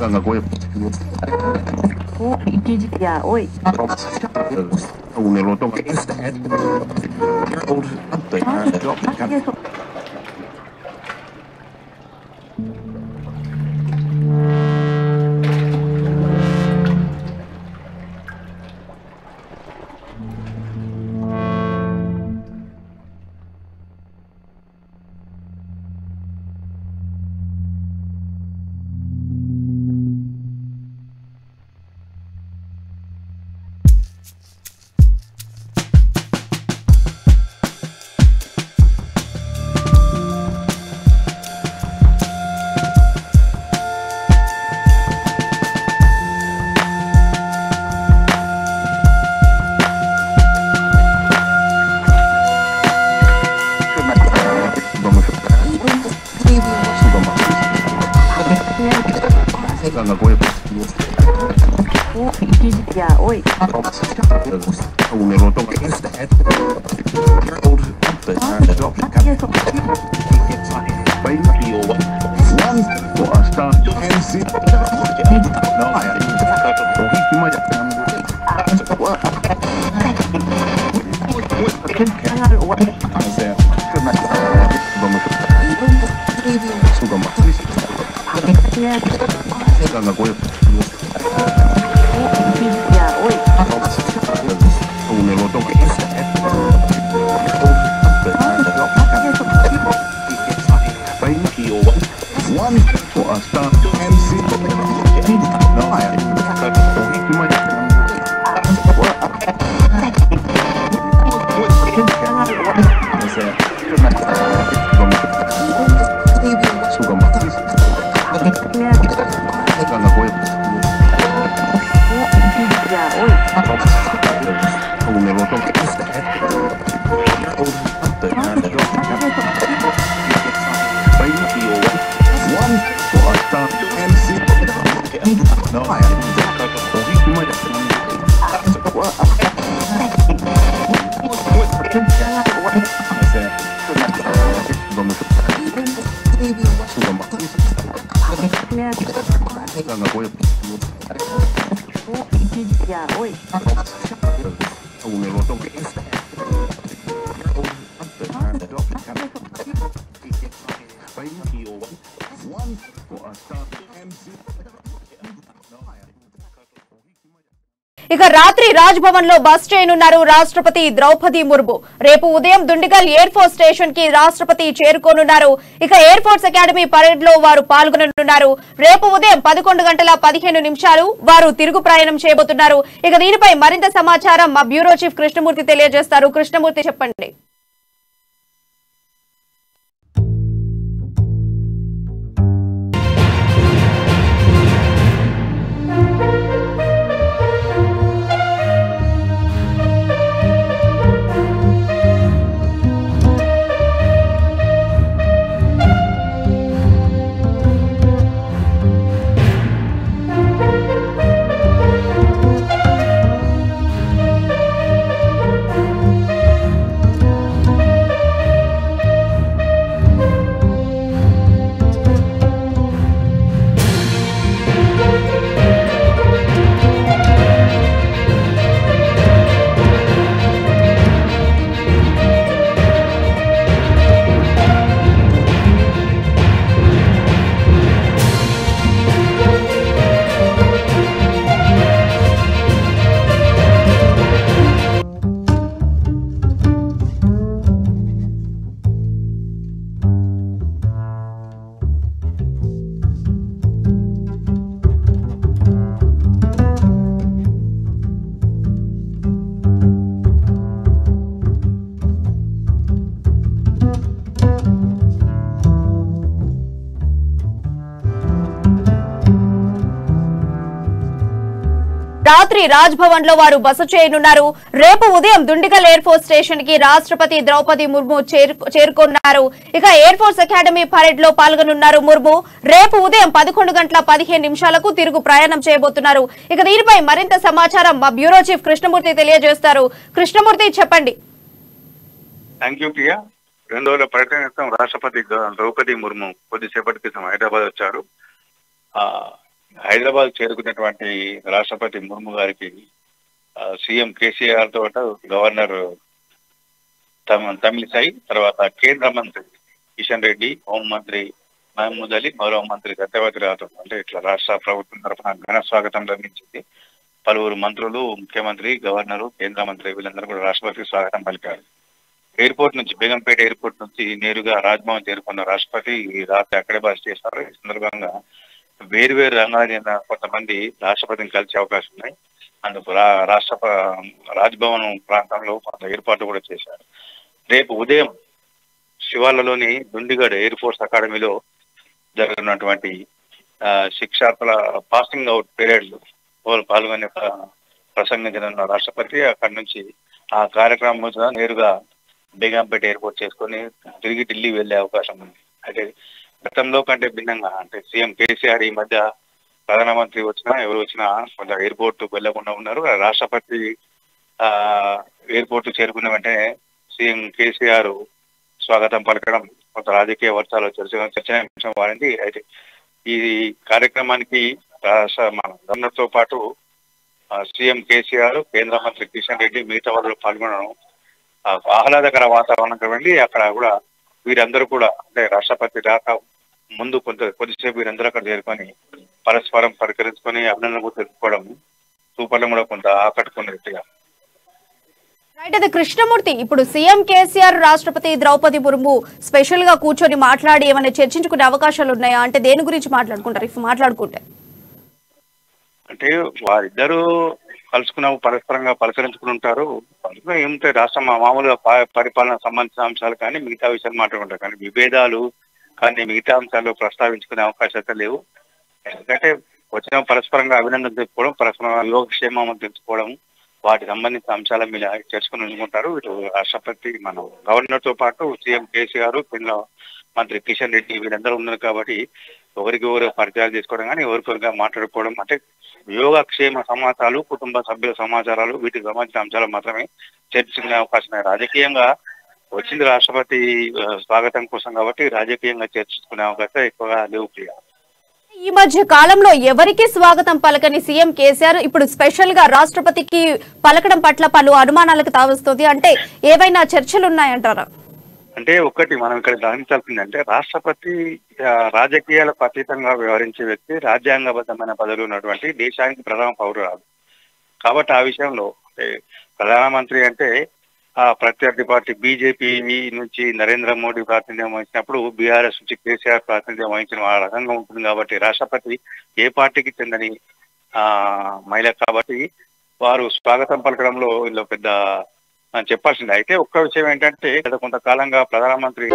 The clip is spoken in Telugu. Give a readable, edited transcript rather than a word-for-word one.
お、一時や、おい。お、一時や、おい。ఇక రాత్రి రాజ్ భవన్ లో బస్ చేయనున్నారు రాష్ట్రపతి ద్రౌపది ముర్ము. రేపు ఉదయం దుండిగల్ ఎయిర్ ఫోర్స్ స్టేషన్ కి రాష్ట్రపతి చేరుకోనున్నారు. ఇక ఎయిర్ ఫోర్స్ అకాడమీ పరేడ్ లో వారు పాల్గొననున్నారు. రేపు ఉదయం 11:15 వారు తిరుగు ప్రయాణం చేయబోతున్నారు. ఇక దీనిపై మరింత సమాచారం మా బ్యూరో చీఫ్ కృష్ణమూర్తి తెలియజేస్తారు. కృష్ణమూర్తి, చెప్పండి. రాత్రి రాజ్ భవన్ లో వారు బస చేయనున్నారు. రేపు ఉదయం దుండిగల్ ఎయిర్ ఫోర్స్ స్టేషన్ కి రాష్ట్రపతి ద్రౌపది ముర్ము చేరుకున్నారు. ఇక ఎయిర్ ఫోర్స్ అకాడమీ పరేడ్ లో పాల్గొనున్నారు ముర్ము. రేపు ఉదయం 11:15 తిరుగు ప్రయాణం చేయబోతున్నారు. ఇక దీనిపై మరింత సమాచారం మా బ్యూరో చీఫ్ కృష్ణమూర్తి తెలియజేస్తారు. కృష్ణమూర్తి, చెప్పండి. Thank you Priya. 2 రోజుల పర్యటన నిమిత్తం రాష్ట్రపతి ద్రౌపది ముర్ము కొద్దిసేపటి క్రితం హైదరాబాద్ వచ్చారు. హైదరాబాద్ చేరుకున్నటువంటి రాష్ట్రపతి ముర్ము గారికి సీఎం కేసీఆర్ తో పాటు గవర్నర్ తమిళిసై, తర్వాత కేంద్ర మంత్రి కిషన్ రెడ్డి, హోంమంత్రి మహమూద్ అలీ, మరో మంత్రి సత్యవతి రాథోడ్ అంటే ఇట్లా రాష్ట్ర ప్రభుత్వం తరఫున ఘన స్వాగతం లభించింది. పలువురు మంత్రులు, ముఖ్యమంత్రి, గవర్నరు, కేంద్ర మంత్రి వీళ్ళందరూ కూడా రాష్ట్రపతికి స్వాగతం పలికారు. ఎయిర్పోర్ట్ నుంచి, బేగంపేట ఎయిర్పోర్ట్ నుంచి నేరుగా రాజ్భవన్ చేరుకున్న రాష్ట్రపతి రాత్రి అక్కడే బస చేశారు. ఈ సందర్భంగా వేరు రంగాలకు చెందిన కొంతమంది రాష్ట్రపతిని కలిసే అవకాశం ఉన్నాయి. అందుకు రాజ్భవన్ ప్రాంతంలో కొంత ఏర్పాటు కూడా చేశారు. రేపు ఉదయం శివార్లలోని దుండిగఢ్ ఎయిర్ ఫోర్స్ అకాడమీలో జరుగుతున్నటువంటి శిక్షార్థుల పాసింగ్ అవుట్ పీరియడ్ పాల్గొనే ప్రసంగించనున్న రాష్ట్రపతి అక్కడి నుంచి ఆ కార్యక్రమం నేరుగా బేగంపేట ఎయిర్పోర్ట్ చేసుకొని తిరిగి ఢిల్లీ వెళ్లే అవకాశం ఉంది. అయితే గతంలో కంటే భిన్నంగా అంటే సీఎం కేసీఆర్ ఈ మధ్య ప్రధానమంత్రి వచ్చినా ఎవరు వచ్చినా కొంత ఎయిర్పోర్ట్ వెళ్లకుండా ఉన్నారు. రాష్ట్రపతి ఎయిర్పోర్ట్ చేరుకున్న వెంటనే సీఎం కేసీఆర్ స్వాగతం పలకడం కొంత రాజకీయ వర్గాల్లో చర్చనీయాంశం మారింది. అయితే ఈ కార్యక్రమానికి మన గవర్నర్ తో పాటు సీఎం కేసీఆర్, కేంద్ర మంత్రి కిషన్ రెడ్డి మిగతా వాళ్ళు పాల్గొనడం ఆహ్లాదకర వాతావరణంకి వెళ్ళి అక్కడ కూడా వీరందరూ కూడా అంటే రాష్ట్రపతి రాక ముందు కొద్దిసేపు వీరందరూ అక్కడ చేరుకొని పరస్పరం పరికరించుకొని అభినందనలు తెలుసుకోవడం సూపర్లు కూడా కొంత ఆకట్టుకున్నట్టుగా. అయితే కృష్ణమూర్తి, ఇప్పుడు సీఎం కేసీఆర్, రాష్ట్రపతి ద్రౌపది ముర్ము స్పెషల్ గా కూర్చొని మాట్లాడి ఏమైనా చర్చించుకునే అవకాశాలు ఉన్నాయా? అంటే దేని గురించి మాట్లాడుకుంటారు ఇఫ్ మాట్లాడుకుంటే? అంటే వారిద్దరూ పరస్పరంగా పలకరించుకుని ఉంటారు. ఏమిటంటే రాష్ట్రం మామూలుగా పరిపాలన సంబంధించిన అంశాలు కానీ మిగతా విషయాలు మాట్లాడుకుంటారు. కానీ విభేదాలు కానీ మిగతా అంశాలు ప్రస్తావించుకునే అవకాశాలు అయితే లేవు. ఎందుకంటే వచ్చిన పరస్పరంగా అభినందన తెలుసుకోవడం, పరస్పరంగా యోగక్షేమం తెలుసుకోవడం, వాటికి సంబంధించిన అంశాల మీద చర్చకుని ఉంచుకుంటారు. ఇటు రాష్ట్రపతి మన గవర్నర్ తో పాటు సీఎం కేసీఆర్, కేంద్ర మంత్రి కిషన్ రెడ్డి వీళ్ళందరూ ఉన్నారు కాబట్టి ఒకరికి పరిచయాలు చేసుకోవడం కానీ ఎవరికొరిగా మాట్లాడుకోవడం అంటే యోగక్షేమ సమాచారాలు, కుటుంబ సభ్యుల సమాచారాలు వీటికి సంబంధించిన అంశాలు మాత్రమే చర్చించుకునే అవకాశం. రాజకీయంగా వచ్చింది రాష్ట్రపతి స్వాగతం కోసం కాబట్టి రాజకీయంగా చర్చించుకునే అవకాశం ఎక్కువగా లేవు. ప్రియ, ఈ మధ్య కాలంలో ఎవరికి స్వాగతం పలకని సీఎం కేసీఆర్ ఇప్పుడు స్పెషల్ గా రాష్ట్రపతికి పలకడం పట్ల పలు అనుమానాలకు తావస్తుంది. అంటే ఏవైనా చర్చలు ఉన్నాయంటారా? అంటే ఒకటి మనం ఇక్కడ గమనించాల్సిందంటే రాష్ట్రపతి రాజకీయాలకు అతీతంగా వ్యవహరించే వ్యక్తి, రాజ్యాంగబద్ధమైన పదవులు ఉన్నటువంటి దేశానికి ప్రథమ పౌరురాలు కాబట్టి ఆ విషయంలో అంటే ప్రధానమంత్రి అంటే ప్రత్యర్థి పార్టీ బీజేపీ నుంచి నరేంద్ర మోడీ ప్రాతినిధ్యం వహించినప్పుడు బీఆర్ఎస్ నుంచి కేసీఆర్ ప్రాతినిధ్యం వహించిన ఆ రకంగా ఉంటుంది. కాబట్టి రాష్ట్రపతి ఏ పార్టీకి చెందని మహిళ కాబట్టి వారు స్వాగతం పలకడంలో ఇందులో పెద్ద చెప్పాల్సిందే. అయితే ఒక్క విషయం ఏంటంటే గత కొంతకాలంగా ప్రధానమంత్రి